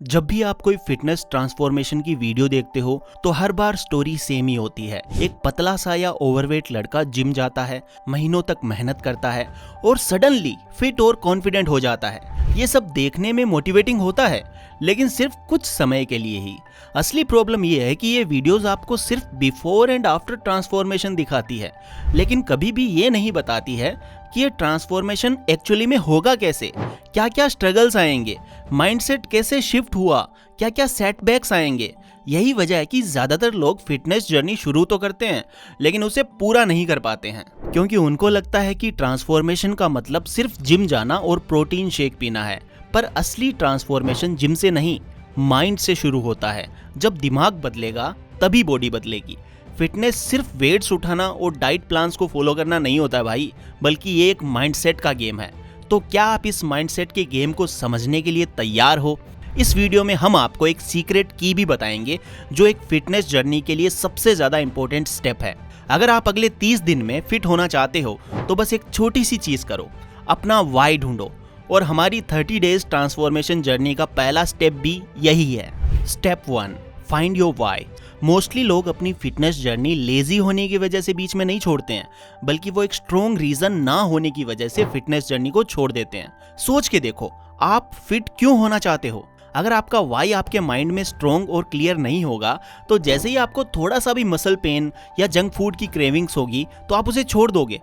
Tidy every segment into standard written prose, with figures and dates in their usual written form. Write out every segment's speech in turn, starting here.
जब भी आप कोई फिटनेस ट्रांसफॉर्मेशन की वीडियो देखते हो तो हर बार स्टोरी सेम ही होती है। एक पतला सा या ओवरवेट लड़का जिम जाता है, महीनों तक मेहनत करता है और सडनली फिट और कॉन्फिडेंट हो जाता है। ये सब देखने में मोटिवेटिंग होता है, लेकिन सिर्फ कुछ समय के लिए ही। असली प्रॉब्लम ये है कि ये वीडियोस आपको सिर्फ बिफोर एंड आफ्टर ट्रांसफॉर्मेशन दिखाती है, लेकिन कभी भी ये नहीं बताती है कि ये ट्रांसफॉर्मेशन एक्चुअली में होगा कैसे, क्या क्या स्ट्रगल्स आएंगे, माइंडसेट कैसे शिफ्ट हुआ, क्या क्या सेटबैक्स आएंगे। यही वजह है कि ज्यादातर लोग फिटनेस जर्नी शुरू तो करते हैं लेकिन उसे पूरा नहीं कर पाते हैं, क्योंकि उनको लगता है कि ट्रांसफॉर्मेशन का मतलब सिर्फ जिम जाना और प्रोटीन शेक पीना है। पर असली ट्रांसफॉर्मेशन जिम से नहीं, माइंड से शुरू होता है। जब दिमाग बदलेगा तभी बॉडी बदलेगी। फिटनेस सिर्फ वेट्स उठाना और डाइट प्लान्स को फॉलो करना नहीं होता है भाई, बल्कि ये एक माइंडसेट का गेम है। तो क्या आप इस माइंडसेट के गेम को समझने के लिए तैयार हो? इस वीडियो में हम आपको एक सीक्रेट की भी बताएंगे जो एक फिटनेस जर्नी के लिए सबसे ज्यादा इंपॉर्टेंट स्टेप है। अगर आप अगले 30 दिन में फिट होना चाहते हो तो बस एक छोटी सी चीज करो, अपना वाई ढूंढो। और हमारी 30 डेज ट्रांसफॉर्मेशन जर्नी का पहला स्टेप भी यही है। Step 1, find your why. Mostly लोग अपनी फिटनेस जर्नी लेजी होने की वजह से बीच में नहीं छोड़ते हैं, बल्कि वो एक स्ट्रॉन्ग रीजन ना होने की वजह से फिटनेस जर्नी को छोड़ देते हैं। सोच के देखो, आप फिट क्यों होना चाहते हो? अगर आपका वाई आपके माइंड में स्ट्रॉन्ग और क्लियर नहीं होगा तो जैसे ही आपको थोड़ा सा भी मसल पेन या जंक फूड की क्रेविंग्स होगी तो आप उसे छोड़ दोगे।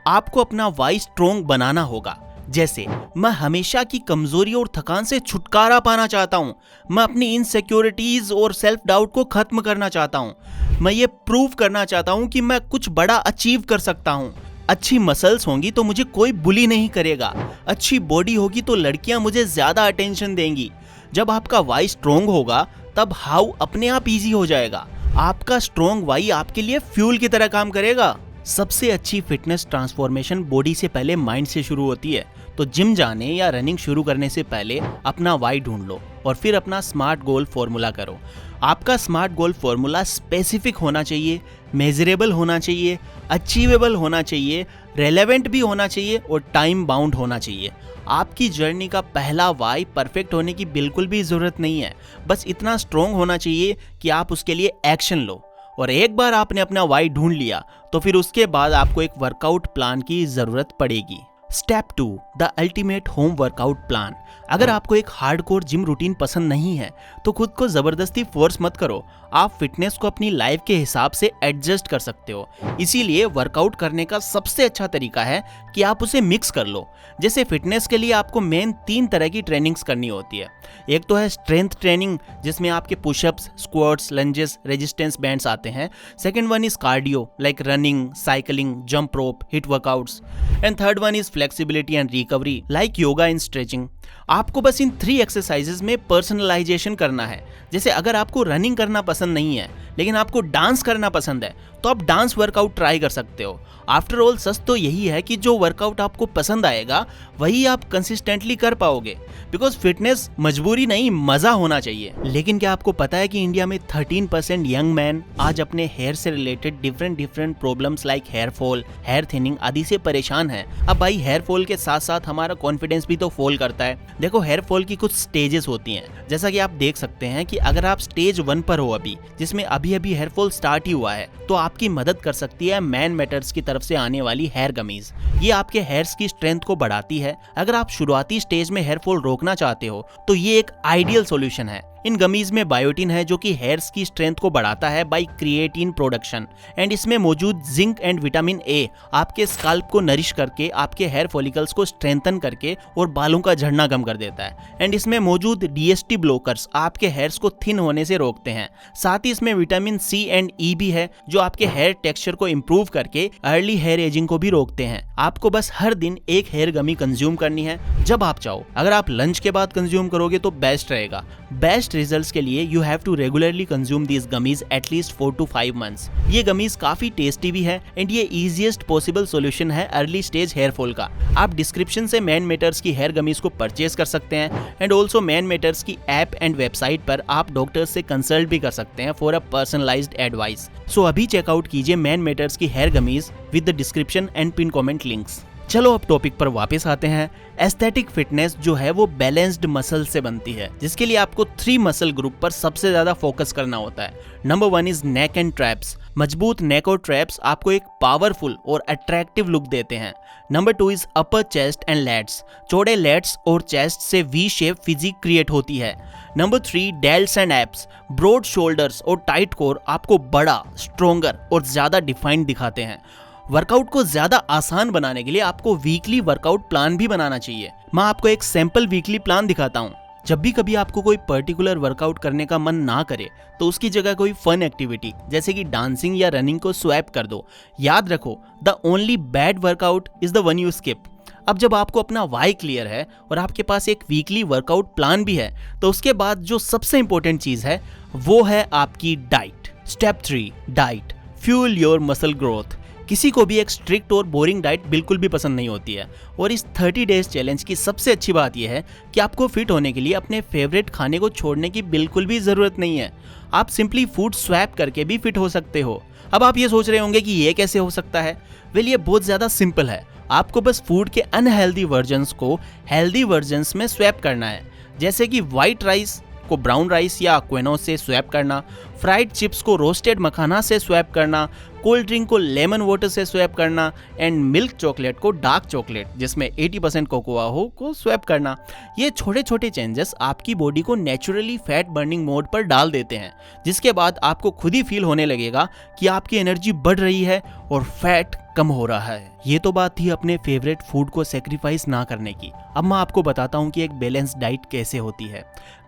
आपको अपना वाई स्ट्रॉन्ग बनाना होगा। जैसे, मैं हमेशा की कमजोरी और थकान से छुटकारा पाना चाहता हूँ, मैं अपनी इनसिक्योरिटीज और सेल्फ डाउट को खत्म करना चाहता हूँ, मैं ये प्रूव करना चाहता हूँ कि मैं कुछ बड़ा अचीव कर सकता हूँ। अच्छी मसल्स होंगी तो मुझे कोई बुली नहीं करेगा, अच्छी बॉडी होगी तो लड़कियां मुझे ज्यादा अटेंशन देंगी। जब आपका वाई स्ट्रॉन्ग होगा तब हाउ अपने आप इजी हो जाएगा। आपका स्ट्रॉन्ग वाई आपके लिए फ्यूल की तरह काम करेगा। सबसे अच्छी फिटनेस ट्रांसफॉर्मेशन बॉडी से पहले माइंड से शुरू होती है। तो जिम जाने या रनिंग शुरू करने से पहले अपना वाई ढूंढ लो और फिर अपना स्मार्ट गोल फॉर्मूला करो। आपका स्मार्ट गोल फॉर्मूला स्पेसिफिक होना चाहिए, मेजरेबल होना चाहिए, अचीवेबल होना चाहिए, रेलेवेंट भी होना चाहिए और टाइम बाउंड होना चाहिए। आपकी जर्नी का पहला वाई परफेक्ट होने की बिल्कुल भी जरूरत नहीं है, बस इतना स्ट्रॉन्ग होना चाहिए कि आप उसके लिए एक्शन लो। और एक बार आपने अपना वाई ढूंढ लिया तो फिर उसके बाद आपको एक वर्कआउट प्लान की जरूरत पड़ेगी। Step 2, the ultimate home workout plan. अगर आपको एक हार्डकोर जिम रूटीन पसंद नहीं है तो खुद को जबरदस्ती फोर्स मत करो। आप फिटनेस को अपनी लाइफ के हिसाब से एडजस्ट कर सकते हो। इसीलिए वर्कआउट करने का सबसे अच्छा तरीका है कि आप उसे मिक्स कर लो। जैसे फिटनेस के लिए आपको मेन 3 तरह की ट्रेनिंग्स करनी होती है। एक तो है स्ट्रेंथ ट्रेनिंग, जिसमें आपके pushups, squats, lunges, resistance bands आते हैं। Second one is cardio like running, cycling, jump rope, hit workouts. And third one is flexibility and recovery like yoga and stretching. आपको बस इन 3 एक्सरसाइजेस में पर्सनलाइजेशन करना है। जैसे अगर आपको रनिंग करना पसंद नहीं है लेकिन आपको डांस करना पसंद है तो आप डांस वर्कआउट ट्राई कर सकते हो। आफ्टर ऑल सच तो यही है कि जो वर्कआउट आपको पसंद आएगा वही आप कंसिस्टेंटली कर पाओगे, बिकॉज फिटनेस मजबूरी नहीं, मजा होना चाहिए। लेकिन क्या आपको पता है कि इंडिया में 13% यंग मैन आज अपने हेयर से related different problems like hair fall, hair thinning आदि से परेशान है। अब भाई हेयर फॉल के साथ साथ हमारा कॉन्फिडेंस भी तो फॉल करता है। देखो, हेयर फॉल की कुछ स्टेजेस होती हैं, जैसा कि आप देख सकते हैं कि अगर आप स्टेज 1 पर हो अभी, जिसमें अभी हेयर फॉल स्टार्ट ही हुआ है, तो आपकी मदद कर सकती है मैन मैटर्स की तरफ से आने वाली हेयर गमीज। ये आपके हेयर्स की स्ट्रेंथ को बढ़ाती है। अगर आप शुरुआती स्टेज में हेयर फॉल रोकना चाहते हो तो ये एक आइडियल सॉल्यूशन है। इन गमीज में बायोटिन है जो कि हेयर्स की स्ट्रेंथ को बढ़ाता है बाय क्रिएटिन प्रोडक्शन, एंड इसमें मौजूद जिंक एंड विटामिन ए आपके स्काल्प को नरिश करके आपके हेयर फॉलिकल्स को स्ट्रेंथन करके और बालों का झड़ना कम कर देता है। एंड इसमें मौजूद डीएसटी ब्लॉकर्स आपके हेयर्स को थिन होने से रोकते हैं। साथ ही इसमें विटामिन सी एंड ई भी है जो आपके हेयर टेक्सचर को इम्प्रूव करके अर्ली हेयर एजिंग को भी रोकते हैं। आपको बस हर दिन एक हेयर गमी कंज्यूम करनी है जब आप चाहो। अगर आप लंच के बाद कंज्यूम करोगे तो बेस्ट रहेगा। बेस्ट रिजल्ट्स के लिए you have to regularly consume these gummies at least 4 to 5 months। ये गमीज काफी टेस्टी भी है एंड ये इजीएस्ट पॉसिबल सॉल्यूशन है अर्ली स्टेज हेयर फॉल का। आप डिस्क्रिप्शन से मैन मेटर्स की हेयर गमीज को परचेज कर सकते हैं एंड ऑल्सो मैन मेटर्स की ऐप एंड वेबसाइट पर आप डॉक्टर से कंसल्ट भी कर सकते हैं for a personalised advice. So अभी चेकआउट कीजिए मैन मेटर्स की hair gummies with the description and pin comment links. चलो अब टॉपिक पर वापस आते हैं। एस्थेटिक फिटनेस जो है वो बैलेंस्ड मसल से बनती है, जिसके लिए आपको 3 मसल ग्रुप पर सबसे ज्यादा फोकस करना होता है। Number 1 is neck and traps. मजबूत नेक और ट्रैप्स आपको एक पावरफुल और अट्रैक्टिव लुक देते हैं। Number 2 is upper chest and lats. चौड़े लैट्स और चेस्ट से वी शेप फिजिक क्रिएट होती है। Number 3 delts and abs. Broad shoulders और टाइट कोर आपको बड़ा, स्ट्रोंगर और ज्यादा डिफाइंड दिखाते हैं। वर्कआउट को ज्यादा आसान बनाने के लिए आपको वीकली वर्कआउट प्लान भी बनाना चाहिए। मैं आपको एक सैंपल वीकली प्लान दिखाता हूँ। जब भी कभी आपको कोई पर्टिकुलर वर्कआउट करने का मन ना करे तो उसकी जगह कोई फन एक्टिविटी जैसे कि डांसिंग या रनिंग को स्वैप कर दो। याद रखो, the only bad workout is the one you skip. अब जब आपको अपना वाई क्लियर है और आपके पास एक वीकली वर्कआउट प्लान भी है, तो उसके बाद जो सबसे इंपॉर्टेंट चीज है वो है आपकी diet. Step 3 diet fuel your muscle growth. किसी को भी एक स्ट्रिक्ट और बोरिंग डाइट बिल्कुल भी पसंद नहीं होती है, और इस 30 डेज चैलेंज की सबसे अच्छी बात यह है कि आपको फिट होने के लिए अपने फेवरेट खाने को छोड़ने की बिल्कुल भी जरूरत नहीं है। आप सिंपली फूड स्वैप करके भी फिट हो सकते हो। अब आप ये सोच रहे होंगे कि ये कैसे हो सकता है। वेल, ये बहुत ज्यादा सिंपल है। आपको बस फूड के अनहेल्दी वर्जन्स को हेल्दी वर्जन्स में स्वैप करना है, जैसे कि व्हाइट राइस को ब्राउन राइस या क्विनोआ से स्वैप करना, फ्राइड चिप्स को रोस्टेड मखाना से स्वैप करना, कोल्ड ड्रिंक को लेमन वाटर से स्वैप करना एंड मिल्क चॉकलेट को डार्क चॉकलेट जिसमें 80% कोकोआ हो को स्वैप करना। ये छोटे छोटे चेंजेस आपकी बॉडी को नेचुरली फैट बर्निंग मोड पर डाल देते हैं, जिसके बाद आपको खुद ही फील होने लगेगा कि आपकी एनर्जी बढ़ रही है और फैट कम हो रहा है। ये तो बात थी अपने फेवरेट फूड को सेक्रीफाइस ना करने की। अब मैं आपको बताता हूँ कि एक बैलेंस डाइट कैसे होती है,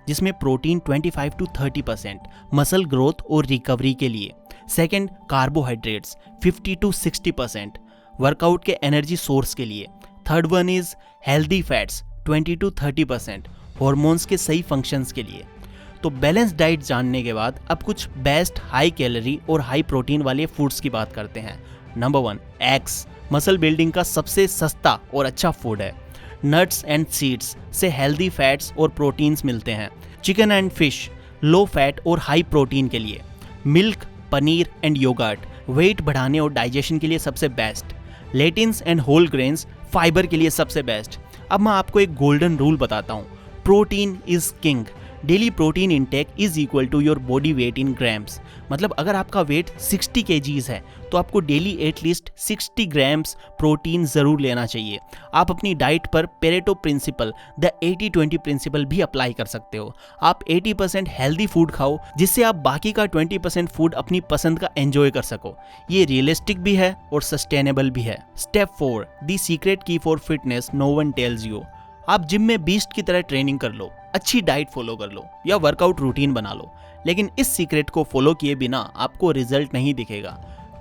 जिसमें प्रोटीन 25 to 30% मसल ग्रोथ और रिकवरी के लिए। सेकंड, कार्बोहाइड्रेट्स 50 to 60% वर्कआउट के एनर्जी सोर्स के लिए। Third one is healthy fats 20 to 30% hormones के सही फंक्शंस के लिए। तो बैलेंस डाइट जानने के बाद अब कुछ बेस्ट हाई कैलोरी और हाई प्रोटीन वाले फूड्स की बात करते हैं। नंबर 1 एग्स मसल बिल्डिंग का सबसे सस्ता और अच्छा फूड है। नट्स एंड सीड्स से हेल्दी फैट्स और प्रोटीन्स मिलते हैं। Chicken and fish low fat और हाई प्रोटीन के लिए। मिल्क, पनीर एंड योगर्ट वेट बढ़ाने और डाइजेशन के लिए सबसे best. Lentils and whole grains fibre के लिए सबसे बेस्ट। अब मैं आपको एक गोल्डन रूल बताता हूँ। Protein is king. Daily protein intake is equal to your body weight in grams. मतलब अगर आपका वेट 60 kgs है तो आपको डेली एटलीस्ट 60 ग्राम्स प्रोटीन जरूर लेना चाहिए। आप अपनी डाइट पर पेरेटो प्रिंसिपल, द 80-20 प्रिंसिपल भी अप्लाई कर सकते हो। आप 80% हेल्दी फूड खाओ, जिससे आप बाकी का 20% फूड अपनी पसंद का एंजॉय कर सको। ये रियलिस्टिक भी है और सस्टेनेबल भी है। Step 4 the secret key for fitness no one tells you. आप जिम में बीस्ट की तरह ट्रेनिंग कर लो, अच्छी डाइट फॉलो कर लो या वर्कआउट रूटीन बना लो, लेकिन इस सीक्रेट को फॉलो किए बिना आपको रिजल्ट नहीं दिखेगा,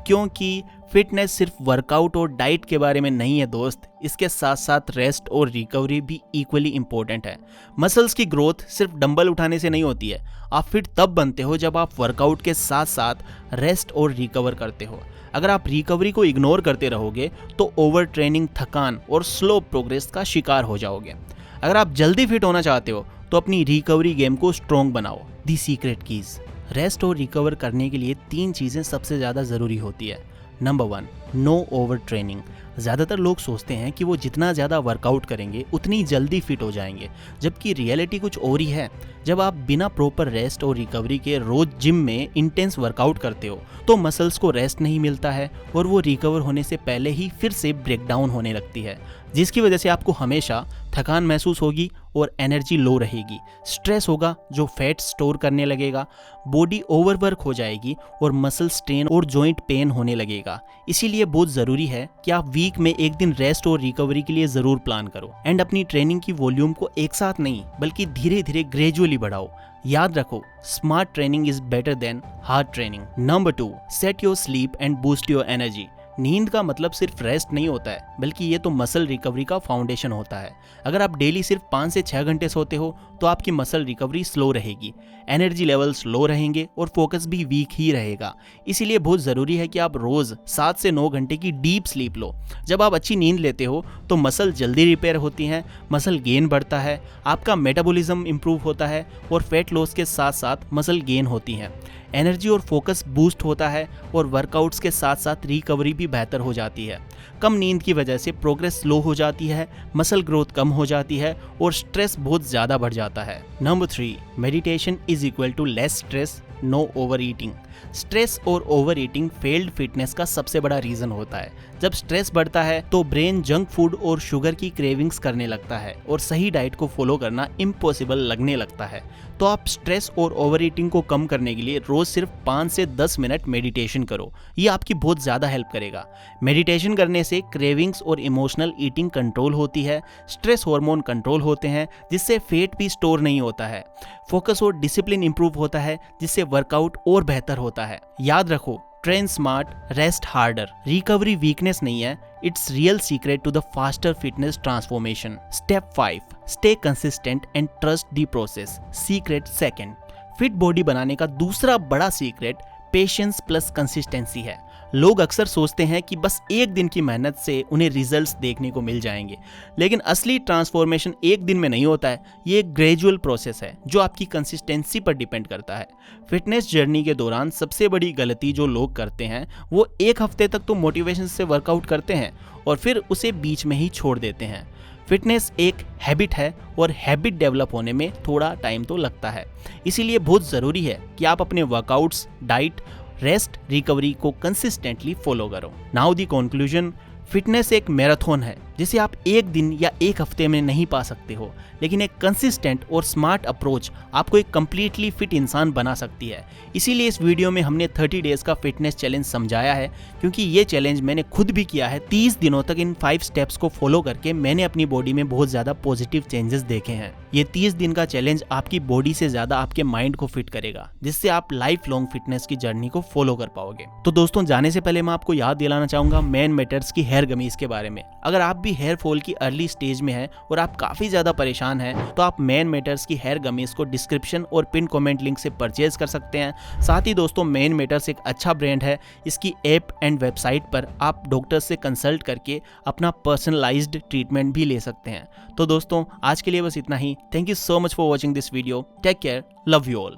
क्योंकि फिटनेस सिर्फ वर्कआउट और डाइट के बारे में नहीं है दोस्त। इसके साथ साथ रेस्ट और रिकवरी भी इक्वली इंपॉर्टेंट है। मसल्स की ग्रोथ सिर्फ डंबल उठाने से नहीं होती है। आप फिट तब बनते हो जब आप वर्कआउट के साथ साथ रेस्ट और रिकवर करते हो। अगर आप रिकवरी को इग्नोर करते रहोगे तो ओवर ट्रेनिंग, थकान और स्लो प्रोग्रेस का शिकार हो जाओगे। अगर आप जल्दी फिट होना चाहते हो तो अपनी रिकवरी गेम को स्ट्रॉन्ग बनाओ। दी सीक्रेट कीज। रेस्ट और रिकवर करने के लिए 3 चीज़ें सबसे ज़्यादा ज़रूरी होती है। Number 1 no over training. ज़्यादातर लोग सोचते हैं कि वो जितना ज़्यादा वर्कआउट करेंगे उतनी जल्दी फिट हो जाएंगे, जबकि रियलिटी कुछ और ही है। जब आप बिना प्रॉपर रेस्ट और रिकवरी के रोज जिम में इंटेंस वर्कआउट करते हो तो मसल्स को रेस्ट नहीं मिलता है और वो रिकवर होने से पहले ही फिर से ब्रेकडाउन होने लगती है, जिसकी वजह से आपको हमेशा थकान महसूस होगी और एनर्जी लो रहेगी। स्ट्रेस होगा जो फैट स्टोर करने लगेगा, बॉडी ओवरवर्क हो जाएगी और मसल स्ट्रेन और जॉइंट पेन होने लगेगा। इसीलिए बहुत ज़रूरी है कि आप वीक में एक दिन रेस्ट और रिकवरी के लिए ज़रूर प्लान करो एंड अपनी ट्रेनिंग की वॉल्यूम को एक साथ नहीं बल्कि धीरे धीरे ग्रेजुअली बढ़ाओ। याद रखो, smart training is better than hard training. Number 2 set your sleep and boost your energy. नींद का मतलब सिर्फ रेस्ट नहीं होता है, बल्कि ये तो मसल रिकवरी का फाउंडेशन होता है। अगर आप डेली सिर्फ 5 से 6 घंटे सोते हो तो आपकी मसल रिकवरी स्लो रहेगी, एनर्जी लेवल्स लो रहेंगे और फोकस भी वीक ही रहेगा। इसीलिए बहुत ज़रूरी है कि आप रोज़ 7 से 9 घंटे की डीप स्लीप लो। जब आप अच्छी नींद लेते हो तो मसल जल्दी रिपेयर होती हैं, मसल गेन बढ़ता है, आपका मेटाबॉलिज्म इंप्रूव होता है और फैट लॉस के साथ साथ मसल गेन होती हैं। एनर्जी और फोकस बूस्ट होता है और वर्कआउट्स के साथ साथ रिकवरी भी बेहतर हो जाती है। कम नींद की वजह से प्रोग्रेस स्लो हो जाती है, मसल ग्रोथ कम हो जाती है और स्ट्रेस बहुत ज़्यादा बढ़ जाता है। Number 3, meditation is equal to less stress, no over eating. Stress और ओवर ईटिंग फेल्ड फिटनेस का सबसे बड़ा रीजन होता है। जब स्ट्रेस बढ़ता है तो ब्रेन जंक फूड और शुगर की क्रेविंग्स करने लगता है और सही डाइट को फॉलो करना इम्पॉसिबल लगने लगता है। तो आप स्ट्रेस और ओवर ईटिंग को कम करने के लिए रोज सिर्फ 5 से 10 मिनट मेडिटेशन करो। ये आपकी बहुत ज़्यादा हेल्प करेगा। मेडिटेशन करने से क्रेविंग्स और इमोशनल ईटिंग कंट्रोल होती है, स्ट्रेस हार्मोन कंट्रोल होते हैं जिससे फैट भी स्टोर नहीं होता है, फोकस और डिसिप्लिन इंप्रूव होता है जिससे वर्कआउट और बेहतर होता है। याद रखो, train smart, rest harder. Recovery weakness नहीं है, it's real secret to the faster fitness transformation. Step 5, stay consistent and trust the process. Secret second, fit body बनाने का दूसरा बड़ा सीक्रेट पेशेंस प्लस कंसिस्टेंसी है। लोग अक्सर सोचते हैं कि बस एक दिन की मेहनत से उन्हें रिजल्ट्स देखने को मिल जाएंगे, लेकिन असली ट्रांसफॉर्मेशन एक दिन में नहीं होता है। ये एक ग्रेजुअल प्रोसेस है जो आपकी कंसिस्टेंसी पर डिपेंड करता है। फिटनेस जर्नी के दौरान सबसे बड़ी गलती जो लोग करते हैं वो एक हफ्ते तक तो मोटिवेशन से वर्कआउट करते हैं और फिर उसे बीच में ही छोड़ देते हैं। फिटनेस एक हैबिट है और हैबिट डेवलप होने में थोड़ा टाइम तो लगता है, इसीलिए बहुत ज़रूरी है कि आप अपने वर्कआउट्स, डाइट, रेस्ट, रिकवरी को कंसिस्टेंटली फॉलो करो। नाउ दी कंक्लूजन, फिटनेस एक मैराथन है जिसे आप एक दिन या एक हफ्ते में नहीं पा सकते हो, लेकिन एक कंसिस्टेंट और स्मार्ट अप्रोच आपको एक कंप्लीटली फिट इंसान बना सकती है। इसीलिए इस वीडियो में हमने 30 डेज का फिटनेस चैलेंज समझाया है, क्योंकि ये चैलेंज मैंने खुद भी किया है। 30 दिनों तक इन 5 स्टेप्स को फॉलो करके मैंने अपनी बॉडी में बहुत ज़्यादा पॉजिटिव चेंजेस देखे हैं। ये 30 दिन का चैलेंज आपकी बॉडी से ज़्यादा आपके माइंड को फिट करेगा, जिससे आप लाइफ लॉन्ग फिटनेस की जर्नी को फॉलो कर पाओगे। तो दोस्तों, जाने से पहले मैं आपको याद दिलाना चाहूँगा मैन मैटर्स की हेयर गमीज के बारे में। अगर आप भी हेयर फॉल की अर्ली स्टेज में हैं और आप काफ़ी ज़्यादा परेशान हैं, तो आप मैन मैटर्स की हेयर गमीज को डिस्क्रिप्शन और पिन कमेंट लिंक से परचेज कर सकते हैं। साथ ही दोस्तों, मैन मैटर्स एक अच्छा ब्रांड है। इसकी ऐप एंड वेबसाइट पर आप डॉक्टर से कंसल्ट करके अपना पर्सनलाइज्ड ट्रीटमेंट भी ले सकते हैं। तो दोस्तों, आज के लिए बस इतना ही। Thank you so much for watching this video. Take care, love you all.